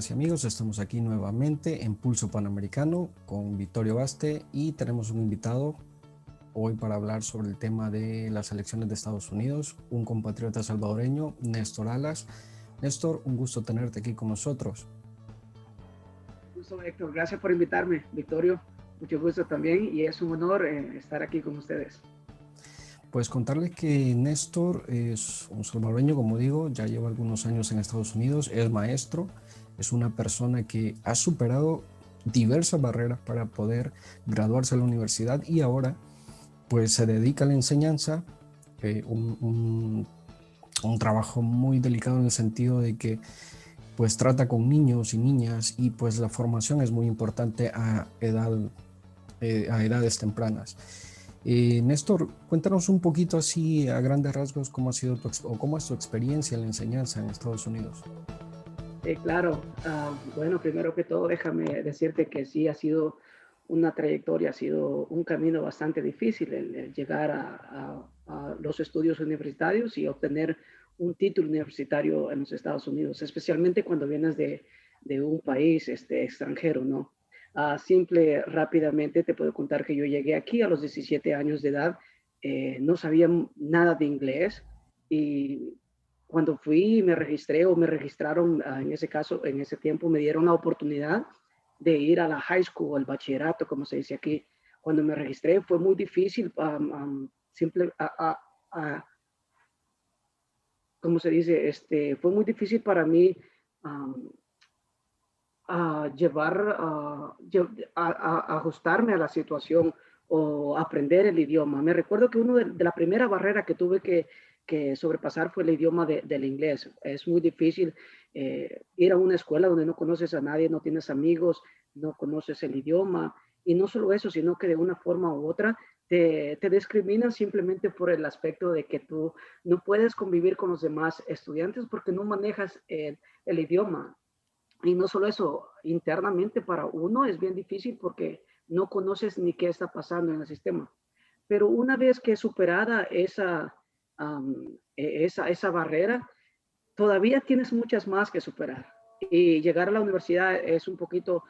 amigas y amigos, estamos aquí nuevamente en Pulso Panamericano con Vittorio Baste y tenemos un invitado hoy para hablar sobre el tema de las elecciones de Estados Unidos, un compatriota salvadoreño, Néstor Alas. Néstor, un gusto tenerte aquí con nosotros. Gusto, Héctor. Gracias por invitarme, Victorio. Mucho gusto también y es un honor estar aquí con ustedes. Pues contarles que Néstor es un salvadoreño, como digo, ya lleva algunos años en Estados Unidos, es maestro, es una persona que ha superado diversas barreras para poder graduarse a la universidad y ahora pues se dedica a la enseñanza, un trabajo muy delicado en el sentido de que pues trata con niños y niñas y pues la formación es muy importante a edades tempranas. Néstor, cuéntanos un poquito así a grandes rasgos cómo ha sido cómo es tu experiencia en la enseñanza en Estados Unidos. Claro, bueno, primero que todo, déjame decirte que sí ha sido una trayectoria, ha sido un camino bastante difícil el llegar a los estudios universitarios y obtener un título universitario en los Estados Unidos, especialmente cuando vienes de un país extranjero, ¿no? Rápidamente te puedo contar que yo llegué aquí a los 17 años de edad, no sabía nada de inglés y cuando fui y me registré o me registraron, en ese caso, en ese tiempo me dieron la oportunidad de ir a la high school, al bachillerato, como se dice aquí. Cuando me registré fue muy difícil, simple, como se dice, fue muy difícil para mí um, a ajustarme a la situación o aprender el idioma. Me recuerdo que una de la primera barrera que tuve que sobrepasar fue el idioma del inglés. Es muy difícil ir a una escuela donde no conoces a nadie, no tienes amigos, no conoces el idioma. Y no solo eso, sino que de una forma u otra te discriminan simplemente por el aspecto de que tú no puedes convivir con los demás estudiantes porque no manejas el idioma. Y no solo eso, internamente para uno es bien difícil porque no conoces ni qué está pasando en el sistema. Pero una vez que superada esa barrera, todavía tienes muchas más que superar. Y llegar a la universidad es un poquito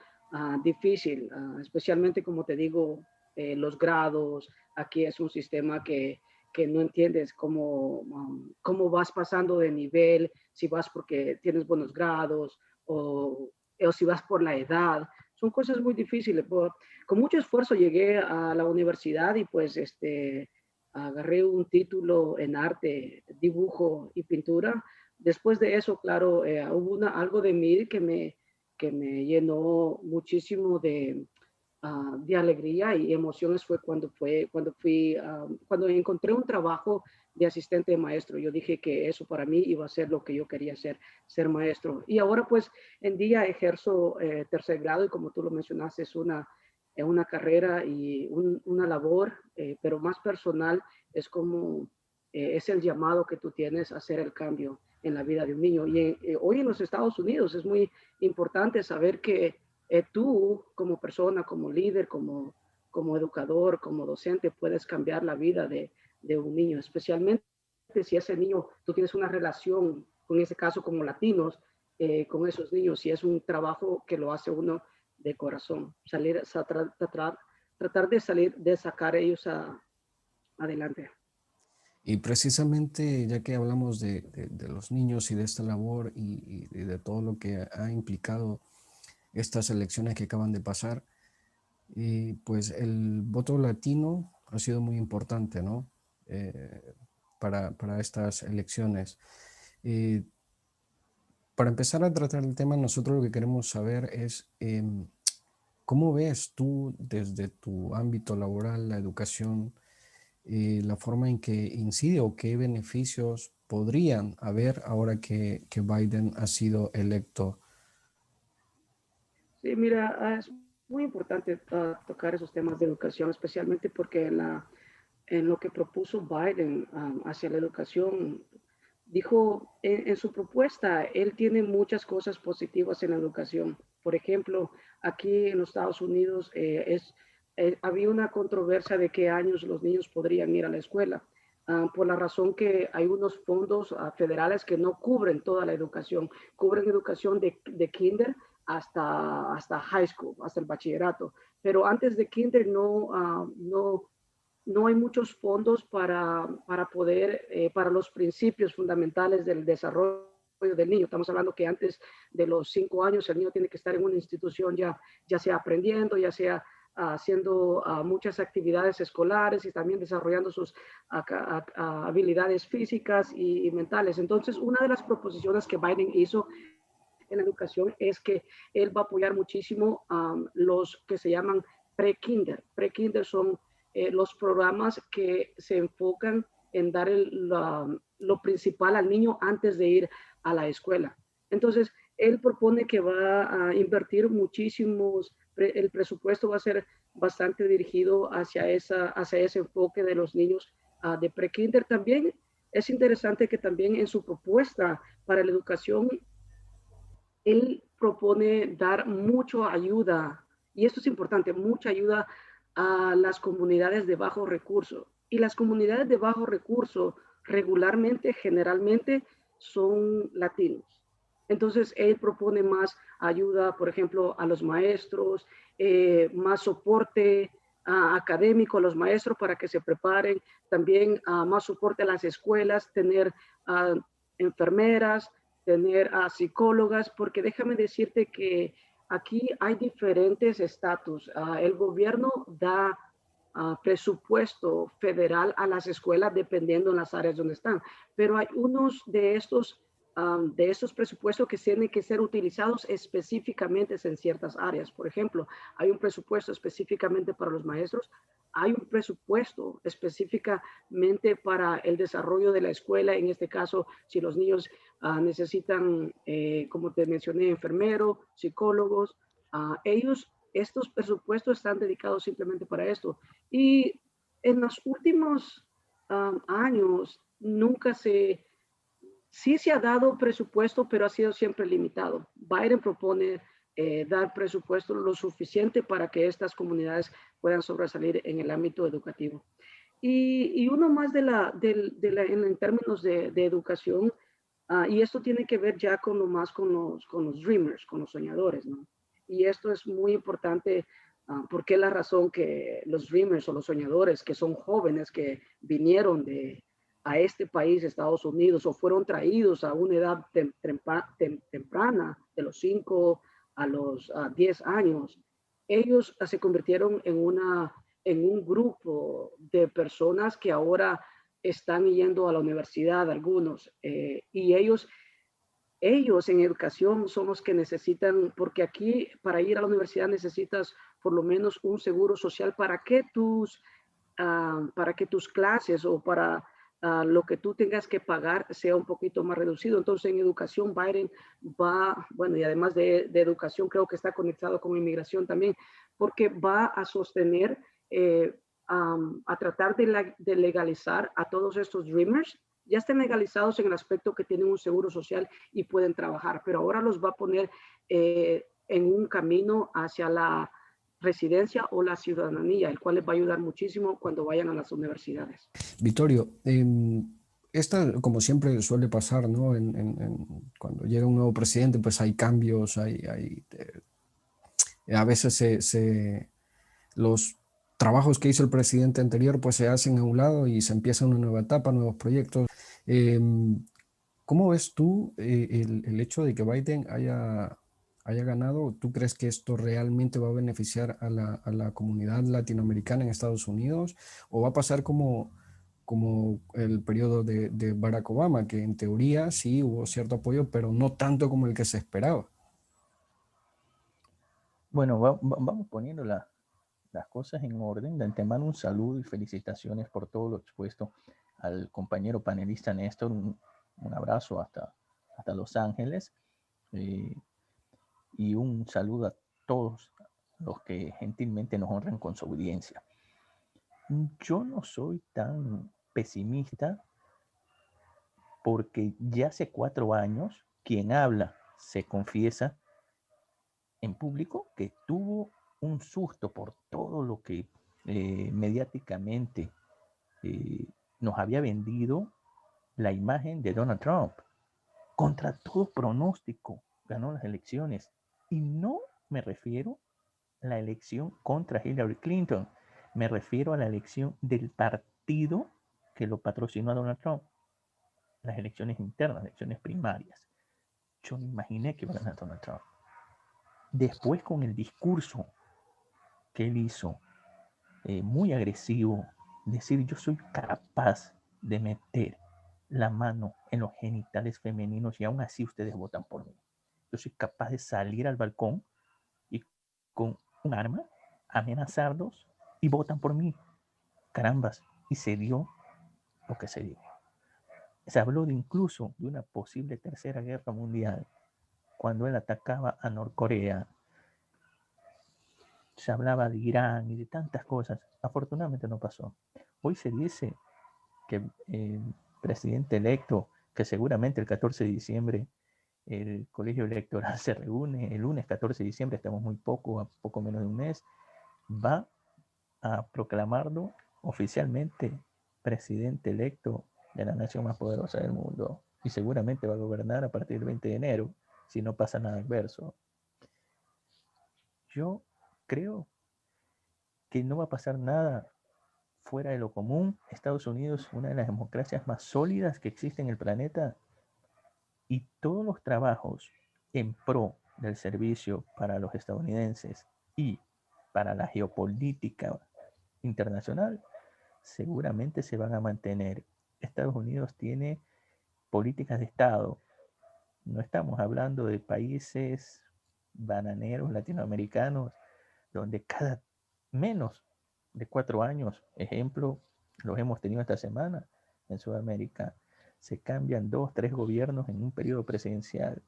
difícil, especialmente como te digo, los grados. Aquí es un sistema que no entiendes cómo vas pasando de nivel, si vas porque tienes buenos grados o si vas por la edad. Son cosas muy difíciles. Con mucho esfuerzo llegué a la universidad y pues agarré un título en arte, dibujo y pintura. Después de eso, claro, hubo algo de mí que me llenó muchísimo de alegría y emociones cuando encontré un trabajo de asistente de maestro. Yo dije que eso para mí iba a ser lo que yo quería hacer, ser maestro. Y ahora pues en día ejerzo tercer grado y como tú lo mencionaste, es una carrera y una labor, pero más personal, es como es el llamado que tú tienes a hacer el cambio en la vida de un niño. Y hoy en los Estados Unidos es muy importante saber que tú como persona, como líder, como educador, como docente, puedes cambiar la vida de un niño, especialmente si ese niño, tú tienes una relación, con ese caso como latinos, con esos niños, y es un trabajo que lo hace uno de corazón, tratar de salir, de sacar ellos adelante. Y precisamente ya que hablamos de los niños y de esta labor y de todo lo que ha implicado estas elecciones que acaban de pasar, pues el voto latino ha sido muy importante, ¿no? Para estas elecciones. Eh, para empezar a tratar el tema, nosotros lo que queremos saber es cómo ves tú desde tu ámbito laboral, la educación, la forma en que incide o qué beneficios podrían haber ahora que Biden ha sido electo. Sí, mira, es muy importante tocar esos temas de educación, especialmente porque en lo que propuso Biden hacia la educación, dijo en su propuesta, él tiene muchas cosas positivas en la educación. Por ejemplo, aquí en los Estados Unidos había una controversia de qué años los niños podrían ir a la escuela. por la razón que hay unos fondos federales que no cubren toda la educación, cubren educación de kinder hasta high school, hasta el bachillerato, pero antes de kinder no hay muchos fondos para poder, para los principios fundamentales del desarrollo del niño. Estamos hablando que antes de los 5 años el niño tiene que estar en una institución ya sea aprendiendo, ya sea haciendo muchas actividades escolares y también desarrollando sus habilidades físicas y mentales. Entonces, una de las proposiciones que Biden hizo en la educación es que él va a apoyar muchísimo los que se llaman pre-kinder. Pre-kinder son los programas que se enfocan en dar lo principal al niño antes de ir a la escuela. Entonces, él propone que va a invertir muchísimos, el presupuesto va a ser bastante dirigido hacia ese enfoque de los niños de pre-kinder. También es interesante que también en su propuesta para la educación él propone dar mucha ayuda, y esto es importante, mucha ayuda a las comunidades de bajo recurso. Y las comunidades de bajo recurso regularmente, generalmente, son latinos. Entonces, él propone más ayuda, por ejemplo, a los maestros, más soporte académico a los maestros para que se preparen, también más soporte a las escuelas, tener enfermeras, tener a psicólogas, porque déjame decirte que aquí hay diferentes estatus. El gobierno da presupuesto federal a las escuelas dependiendo en las áreas donde están, pero hay unos de estos presupuestos que tienen que ser utilizados específicamente en ciertas áreas. Por ejemplo, hay un presupuesto específicamente para los maestros, hay un presupuesto específicamente para el desarrollo de la escuela, en este caso, si los niños necesitan, como te mencioné, enfermeros, psicólogos, estos presupuestos están dedicados simplemente para esto. Y en los últimos años, sí se ha dado presupuesto, pero ha sido siempre limitado. Biden propone dar presupuesto lo suficiente para que estas comunidades puedan sobresalir en el ámbito educativo. Y uno más en términos de educación, y esto tiene que ver ya con los dreamers, con los soñadores, ¿no? Y esto es muy importante porque es la razón que los dreamers o los soñadores, que son jóvenes que vinieron a este país, Estados Unidos, o fueron traídos a una edad temprana, de los 5 a los 10 años, ellos se convirtieron en un grupo de personas que ahora están yendo a la universidad, algunos, y ellos en educación son los que necesitan, porque aquí para ir a la universidad necesitas por lo menos un seguro social para que tus clases o para lo que tú tengas que pagar sea un poquito más reducido. Entonces, en educación, Biden bueno, y además de educación, creo que está conectado con inmigración también, porque va a sostener, a tratar de legalizar a todos estos dreamers. Ya están legalizados en el aspecto que tienen un seguro social y pueden trabajar, pero ahora los va a poner en un camino hacia la residencia o la ciudadanía, el cual les va a ayudar muchísimo cuando vayan a las universidades. Vittorio, esta, como siempre suele pasar, ¿no? Cuando llega un nuevo presidente, pues hay cambios, a veces los trabajos que hizo el presidente anterior pues se hacen a un lado y se empieza una nueva etapa, nuevos proyectos. ¿Cómo ves tú el hecho de que Biden haya ganado? ¿Tú crees que esto realmente va a beneficiar a la comunidad latinoamericana en Estados Unidos? ¿O va a pasar como el periodo de Barack Obama, que en teoría sí hubo cierto apoyo, pero no tanto como el que se esperaba? Bueno, vamos poniendo las cosas en orden. De antemano, un saludo y felicitaciones por todo lo expuesto al compañero panelista Néstor. Un abrazo hasta Los Ángeles. Y un saludo a todos los que gentilmente nos honran con su audiencia. Yo no soy tan pesimista porque ya hace 4 años quien habla se confiesa en público que tuvo un susto por todo lo que mediáticamente nos había vendido la imagen de Donald Trump. Contra todo pronóstico, ganó las elecciones. Y no me refiero a la elección contra Hillary Clinton. Me refiero a la elección del partido que lo patrocinó a Donald Trump. Las elecciones internas, las elecciones primarias. Yo no imaginé que iba a ganar Donald Trump. Después, con el discurso que él hizo, muy agresivo, decir yo soy capaz de meter la mano en los genitales femeninos y aún así ustedes votan por mí. Yo soy capaz de salir al balcón y con un arma amenazarlos y votan por mí. Carambas, y se dio lo que se dio. Se habló de incluso de una posible tercera guerra mundial cuando él atacaba a Norcorea. Se hablaba de Irán y de tantas cosas. Afortunadamente no pasó. Hoy se dice que el presidente electo, que seguramente el 14 de diciembre el colegio electoral se reúne, el lunes 14 de diciembre, estamos muy poco, a poco menos de un mes, va a proclamarlo oficialmente presidente electo de la nación más poderosa del mundo. Y seguramente va a gobernar a partir del 20 de enero, si no pasa nada adverso. Yo creo que no va a pasar nada fuera de lo común. Estados Unidos, una de las democracias más sólidas que existe en el planeta, y todos los trabajos en pro del servicio para los estadounidenses y para la geopolítica internacional seguramente se van a mantener. Estados Unidos tiene políticas de Estado. No estamos hablando de países bananeros latinoamericanos donde cada menos de 4 años, ejemplo, los hemos tenido esta semana en Sudamérica, se cambian 2, 3 gobiernos en un periodo presidencial.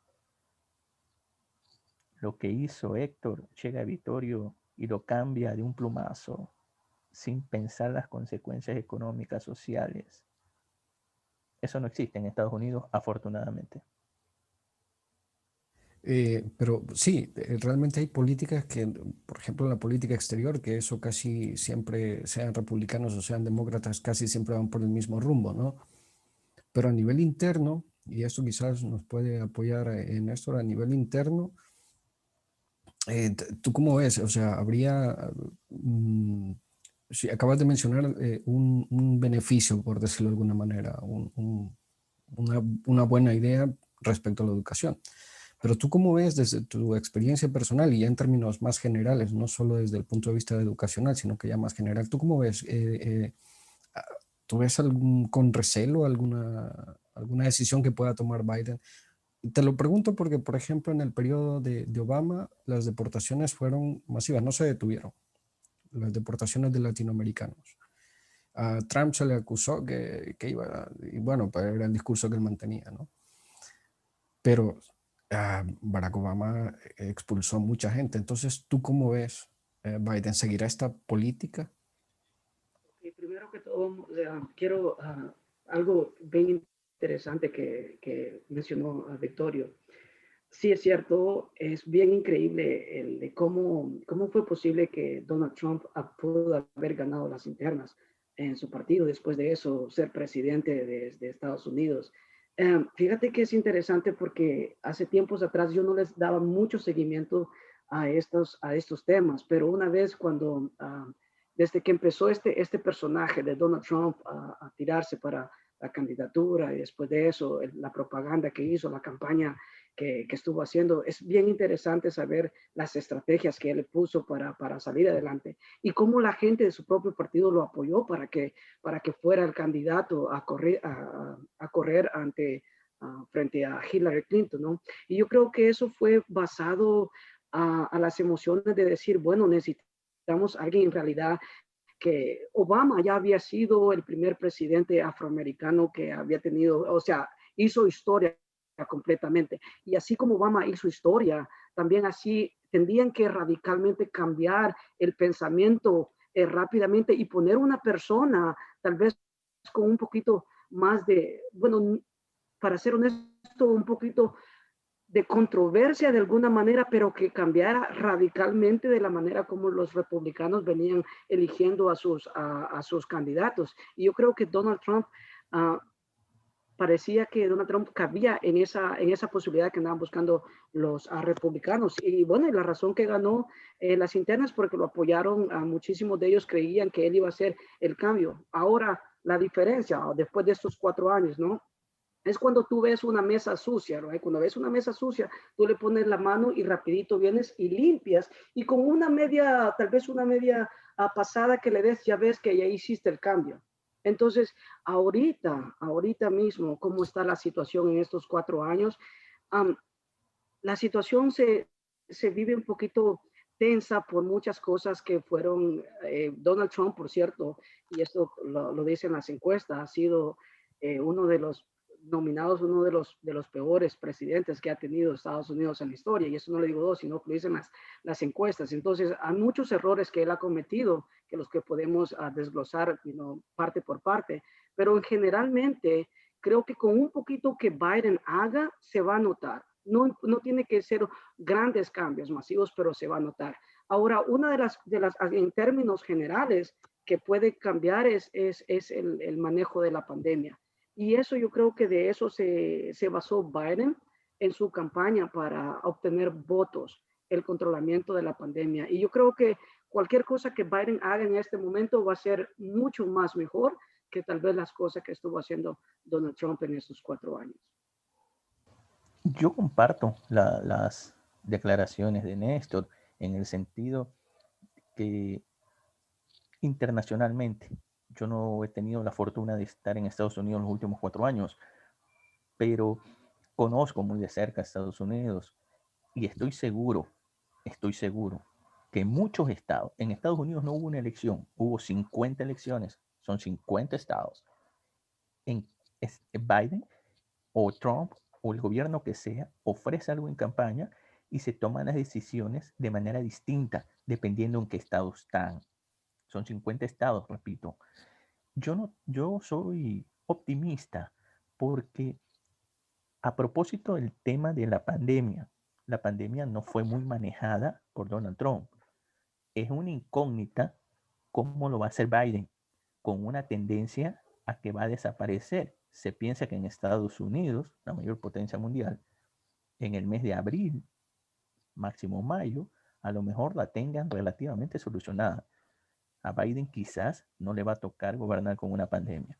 Lo que hizo Héctor llega a Vittorio y lo cambia de un plumazo sin pensar las consecuencias económicas, sociales. Eso no existe en Estados Unidos, afortunadamente. Pero sí, realmente hay políticas que, por ejemplo, en la política exterior, que eso casi siempre, sean republicanos o sean demócratas, casi siempre van por el mismo rumbo, ¿no? Pero a nivel interno, y esto quizás nos puede apoyar en esto, a nivel interno, ¿tú cómo ves? O sea, habría, si acabas de mencionar un beneficio, por decirlo de alguna manera, una buena idea respecto a la educación. Pero tú cómo ves desde tu experiencia personal y ya en términos más generales, no solo desde el punto de vista educacional, sino que ya más general, ¿tú cómo ves? Ah, ¿Tú ves con recelo alguna decisión que pueda tomar Biden? Te lo pregunto porque, por ejemplo, en el periodo de Obama, las deportaciones fueron masivas, no se detuvieron, las deportaciones de latinoamericanos. A Trump se le acusó que iba, y bueno, pues era el discurso que él mantenía, ¿no? Pero Barack Obama expulsó mucha gente. Entonces, ¿tú cómo ves? ¿Biden seguirá esta política? Y primero que todo, quiero algo bien interesante que mencionó Victorio. Sí, es cierto, es bien increíble el de cómo fue posible que Donald Trump pudo haber ganado las internas en su partido, después de eso ser presidente de Estados Unidos. Fíjate que es interesante porque hace tiempos atrás yo no les daba mucho seguimiento a estos temas, pero una vez cuando, desde que empezó este personaje de Donald Trump a tirarse para la candidatura y después de eso la propaganda que hizo, la campaña que estuvo haciendo. Es bien interesante saber las estrategias que él puso para salir adelante y cómo la gente de su propio partido lo apoyó para que fuera el candidato a correr frente a Hillary Clinton, ¿no? Y yo creo que eso fue basado a las emociones de decir, bueno, necesitamos a alguien en realidad que Obama ya había sido el primer presidente afroamericano que había tenido, o sea, hizo historia completamente. Y así como Obama hizo historia, también así tendrían que radicalmente cambiar el pensamiento rápidamente y poner una persona tal vez con un poquito más de, bueno, para ser honesto, un poquito de controversia de alguna manera, pero que cambiara radicalmente de la manera como los republicanos venían eligiendo a sus candidatos. Y yo creo que Donald Trump, parecía que Donald Trump cabía en esa posibilidad que andaban buscando los republicanos. Y bueno, y la razón que ganó las internas, porque lo apoyaron, muchísimos de ellos creían que él iba a ser el cambio. Ahora, la diferencia, después de estos 4 años, ¿no? Es cuando tú ves una mesa sucia, ¿no? Cuando ves una mesa sucia, tú le pones la mano y rapidito vienes y limpias. Y con una media, tal vez una media pasada que le des, ya ves que ya hiciste el cambio. Entonces, ahorita mismo, ¿cómo está la situación en estos 4 años? La situación se vive un poquito tensa por muchas cosas que fueron, Donald Trump, por cierto, y esto lo dicen las encuestas, ha sido uno de los nominados, uno de los peores presidentes que ha tenido Estados Unidos en la historia, y eso no le digo dos, sino que lo dicen las encuestas. Entonces, hay muchos errores que él ha cometido, que los que podemos desglosar, parte por parte, pero generalmente creo que con un poquito que Biden haga, se va a notar. No tiene que ser grandes cambios masivos, pero se va a notar. Ahora, una de las en términos generales, que puede cambiar es el manejo de la pandemia. Y eso yo creo que de eso se basó Biden en su campaña para obtener votos, el controlamiento de la pandemia. Y yo creo que cualquier cosa que Biden haga en este momento va a ser mucho más mejor que tal vez las cosas que estuvo haciendo Donald Trump en estos 4 años. Yo comparto las declaraciones de Néstor en el sentido que internacionalmente, yo no he tenido la fortuna de estar en Estados Unidos en los últimos 4 años, pero conozco muy de cerca a Estados Unidos y estoy seguro que en muchos estados, en Estados Unidos no hubo una elección, hubo 50 elecciones, son 50 estados. En Biden o Trump o el gobierno que sea ofrece algo en campaña y se toman las decisiones de manera distinta dependiendo en qué estado están. Son 50 estados, repito. Yo soy optimista porque a propósito del tema de la pandemia no fue muy manejada por Donald Trump. Es una incógnita cómo lo va a hacer Biden, con una tendencia a que va a desaparecer. Se piensa que en Estados Unidos, la mayor potencia mundial, en el mes de abril, máximo mayo, a lo mejor la tengan relativamente solucionada. A Biden quizás no le va a tocar gobernar con una pandemia.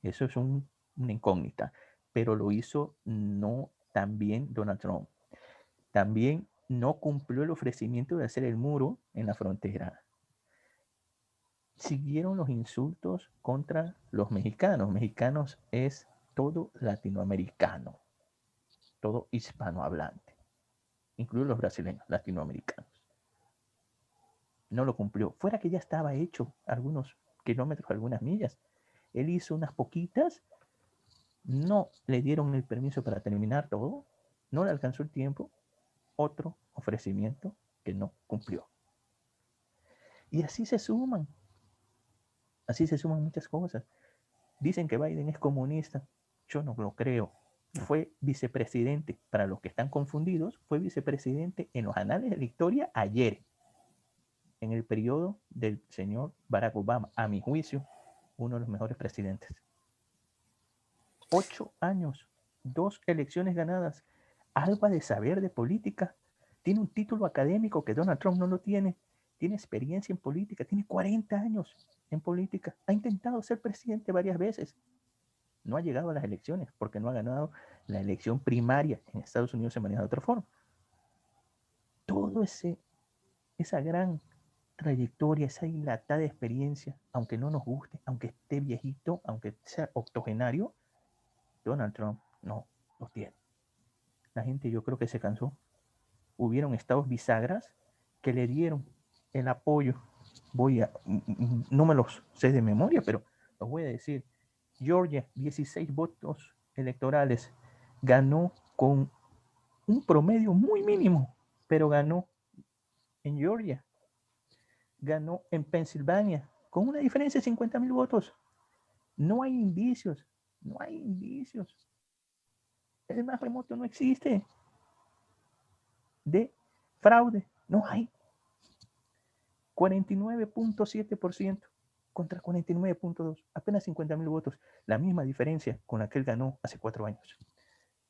Eso es una incógnita, pero lo hizo no tan bien Donald Trump. También no cumplió el ofrecimiento de hacer el muro en la frontera. Siguieron los insultos contra los mexicanos. Mexicanos es todo latinoamericano, todo hispanohablante, incluidos los brasileños, latinoamericanos. No lo cumplió. Fuera que ya estaba hecho algunos kilómetros, algunas millas. Él hizo unas poquitas, no le dieron el permiso para terminar todo, no le alcanzó el tiempo, otro ofrecimiento que no cumplió. Y así se suman muchas cosas. Dicen que Biden es comunista, yo no lo creo. Fue vicepresidente, para los que están confundidos, fue vicepresidente en los anales de la historia ayer, en el periodo del señor Barack Obama, a mi juicio, uno de los mejores presidentes. 8 años, 2 elecciones ganadas, algo de saber de política, tiene un título académico que Donald Trump no lo tiene, tiene experiencia en política, tiene 40 años en política, ha intentado ser presidente varias veces, no ha llegado a las elecciones porque no ha ganado la elección primaria. En Estados Unidos se maneja de otra forma. Todo esa gran trayectoria, esa dilatada experiencia, aunque no nos guste, aunque esté viejito, aunque sea octogenario, Donald Trump no lo tiene. La gente yo creo que se cansó. Hubieron estados bisagras que le dieron el apoyo. No me los sé de memoria, pero los voy a decir. Georgia, 16 votos electorales, ganó con un promedio muy mínimo, pero ganó en Georgia, ganó en Pensilvania, con una diferencia de 50,000 votos. No hay indicios, no hay indicios. El más remoto no existe. de fraude. No hay. 49.7% contra 49.2%. Apenas 50,000 votos. La misma diferencia con la que él ganó hace 4 años.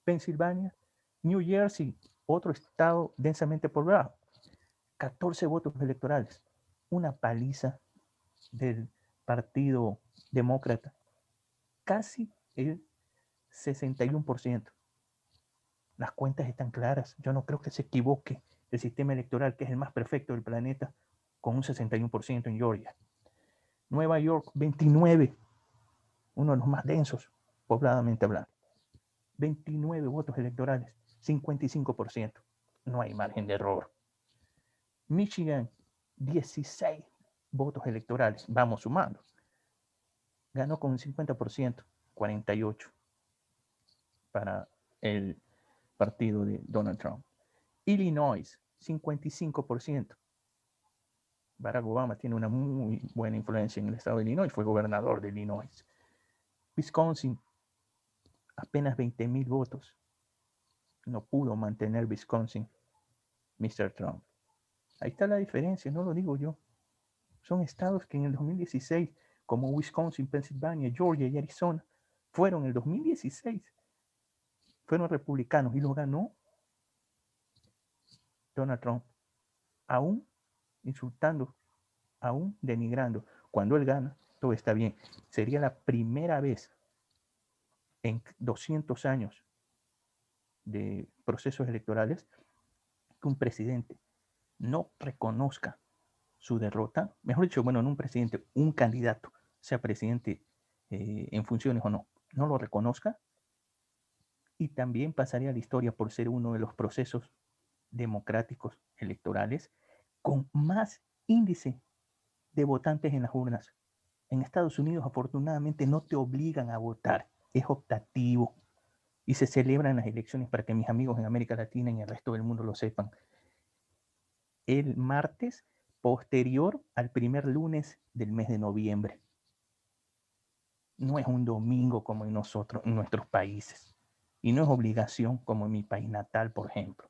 Pensilvania, New Jersey, otro estado densamente poblado. 14 votos electorales. Una paliza del Partido Demócrata. Casi el 61%. Las cuentas están claras. Yo no creo que se equivoque el sistema electoral, que es el más perfecto del planeta, con un 61% en Georgia. Nueva York, 29, uno de los más densos, pobladamente hablando. 29 votos electorales, 55%. No hay margen de error. Michigan, 16 votos electorales. Vamos sumando. Ganó con un 50%, 48 para el partido de Donald Trump. Illinois, 55%. Barack Obama tiene una muy buena influencia en el estado de Illinois, fue gobernador de Illinois. Wisconsin, apenas 20,000 votos. No pudo mantener Wisconsin, Mr. Trump. Ahí está la diferencia, no lo digo yo. Son estados que en el 2016, como Wisconsin, Pensilvania, Georgia y Arizona, fueron en el 2016, fueron republicanos y lo ganó Donald Trump, aún insultando, aún denigrando. Cuando él gana, todo está bien. Sería la primera vez en 200 años de procesos electorales que un presidente no reconozca su derrota, mejor dicho, bueno, no un presidente, un candidato, sea presidente en funciones o no, no lo reconozca, y también pasaría a la historia por ser uno de los procesos democráticos electorales con más índice de votantes en las urnas. En Estados Unidos, afortunadamente, no te obligan a votar, es optativo y se celebran las elecciones para que mis amigos en América Latina y el resto del mundo lo sepan. El martes posterior al primer lunes del mes de noviembre. No es un domingo como en nosotros, en nuestros países. Y no es obligación como en mi país natal, por ejemplo.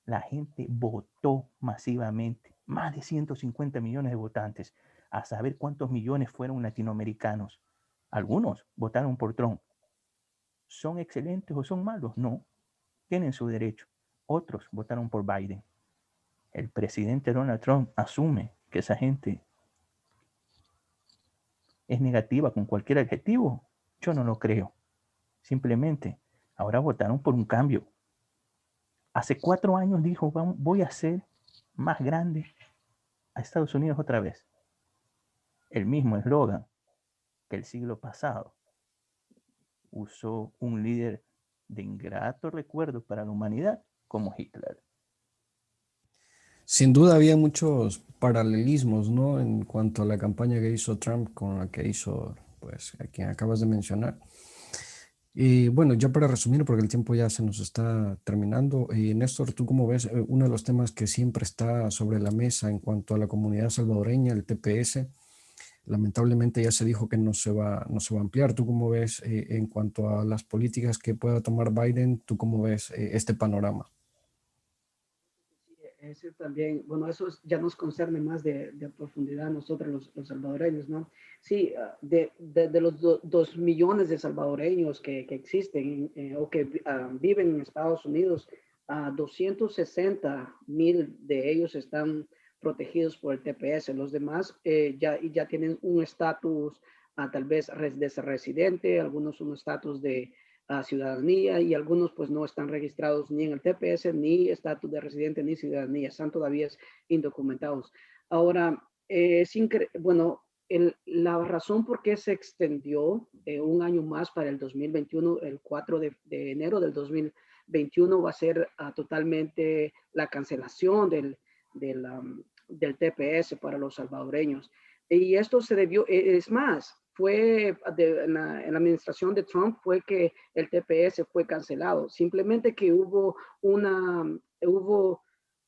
La gente votó masivamente, más de 150 millones de votantes, a saber cuántos millones fueron latinoamericanos. Algunos votaron por Trump. ¿Son excelentes o son malos? No, tienen su derecho. Otros votaron por Biden. El presidente Donald Trump asume que esa gente es negativa con cualquier adjetivo. Yo no lo creo. Simplemente, ahora votaron por un cambio. Hace 4 años dijo, voy a hacer más grande a Estados Unidos otra vez. El mismo eslogan que el siglo pasado usó un líder de ingrato recuerdo para la humanidad como Hitler. Sin duda había muchos paralelismos, ¿no? En cuanto a la campaña que hizo Trump con la que hizo, pues, a quien acabas de mencionar. Y bueno, ya para resumir, porque el tiempo ya se nos está terminando, Néstor, ¿tú cómo ves uno de los temas que siempre está sobre la mesa en cuanto a la comunidad salvadoreña, el TPS? Lamentablemente ya se dijo que no se va a ampliar. ¿Tú cómo ves en cuanto a las políticas que pueda tomar Biden? ¿Tú cómo ves este panorama? Ese también, bueno, ya nos concerne más de profundidad a nosotros los salvadoreños, ¿no? Sí, de los 2 millones de salvadoreños que existen o que viven en Estados Unidos, 260,000 de ellos están protegidos por el TPS. Los demás ya tienen un estatus tal vez de residente, algunos un estatus de ciudadanía y algunos pues no están registrados ni en el TPS, ni estatus de residente, ni ciudadanía, están todavía indocumentados. Ahora, bueno, la razón por qué se extendió un año más para el 2021, el 4 de enero del 2021 va a ser totalmente la cancelación del TPS para los salvadoreños. Y esto se debió, es más, fue en la administración de Trump fue que el TPS fue cancelado. Simplemente que hubo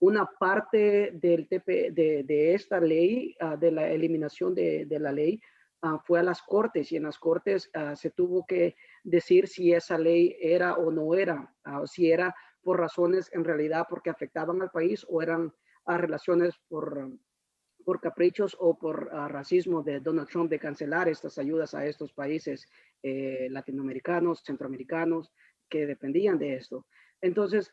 una parte del de esta ley, de la eliminación de la ley, fue a las cortes y en las cortes se tuvo que decir si esa ley era o no era, si era por razones en realidad porque afectaban al país o eran relaciones por caprichos o por racismo de Donald Trump de cancelar estas ayudas a estos países latinoamericanos, centroamericanos, que dependían de esto. Entonces,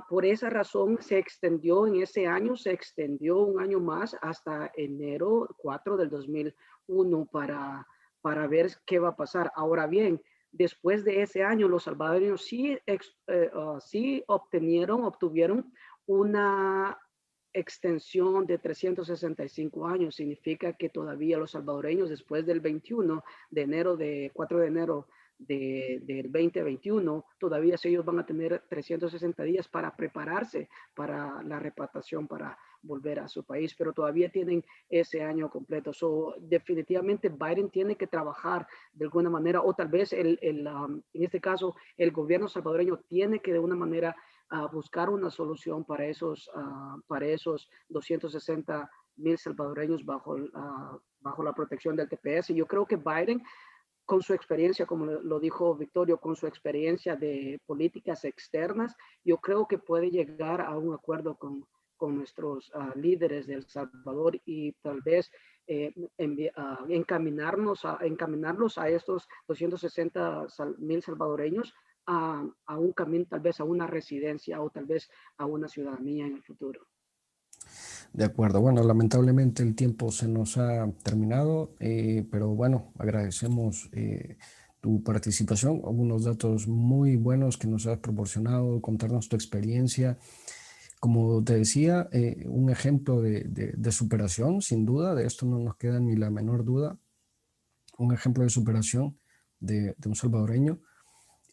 por esa razón se extendió en ese año, se extendió un año más hasta enero 4 del 2001 para ver qué va a pasar. Ahora bien, después de ese año, los salvadoreños sí obtuvieron una extensión de 365 años. Significa que todavía los salvadoreños después del 21 de enero, de 4 de enero del 2021, todavía ellos van a tener 360 días para prepararse para la repatriación, para volver a su país, pero todavía tienen ese año completo. Definitivamente Biden tiene que trabajar de alguna manera, o tal vez en este caso el gobierno salvadoreño tiene que de una manera buscar una solución para esos 260,000 salvadoreños bajo la protección del TPS. Yo creo que Biden, con su experiencia, como lo dijo Victorio, con su experiencia de políticas externas, yo creo que puede llegar a un acuerdo con nuestros líderes de El Salvador y tal vez encaminarlos a estos 260,000 salvadoreños a un camino, tal vez a una residencia o tal vez a una ciudadanía en el futuro. De acuerdo, bueno, lamentablemente el tiempo se nos ha terminado, pero bueno, agradecemos tu participación, algunos datos muy buenos que nos has proporcionado, contarnos tu experiencia. Como te decía, un ejemplo de superación, sin duda, de esto no nos queda ni la menor duda, un ejemplo de superación de un salvadoreño.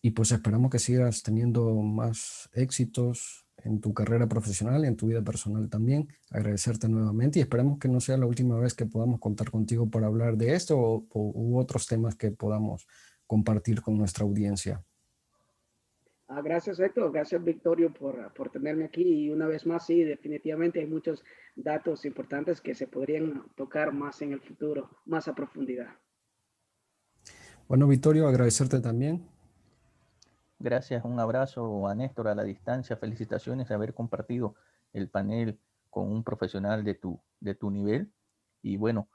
Y pues esperamos que sigas teniendo más éxitos en tu carrera profesional y en tu vida personal también. Agradecerte nuevamente y esperamos que no sea la última vez que podamos contar contigo para hablar de esto u otros temas que podamos compartir con nuestra audiencia. Gracias, Héctor. Gracias, Victorio, por tenerme aquí. Y una vez más, sí, definitivamente hay muchos datos importantes que se podrían tocar más en el futuro, más a profundidad. Bueno, Victorio, agradecerte también. Gracias, un abrazo a Néstor a la distancia. Felicitaciones de haber compartido el panel con un profesional de tu nivel. Y bueno,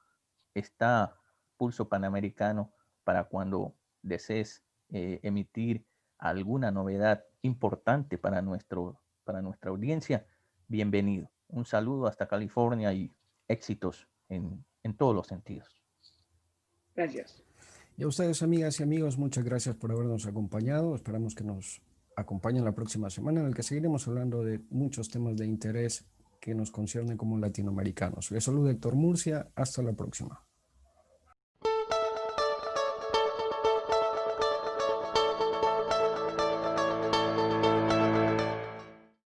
está Pulso Panamericano para cuando desees emitir alguna novedad importante para nuestra audiencia. Bienvenido. Un saludo hasta California y éxitos en todos los sentidos. Gracias. Y a ustedes, amigas y amigos, muchas gracias por habernos acompañado. Esperamos que nos acompañen la próxima semana en el que seguiremos hablando de muchos temas de interés que nos conciernen como latinoamericanos. Les saluda Héctor Murcia. Hasta la próxima.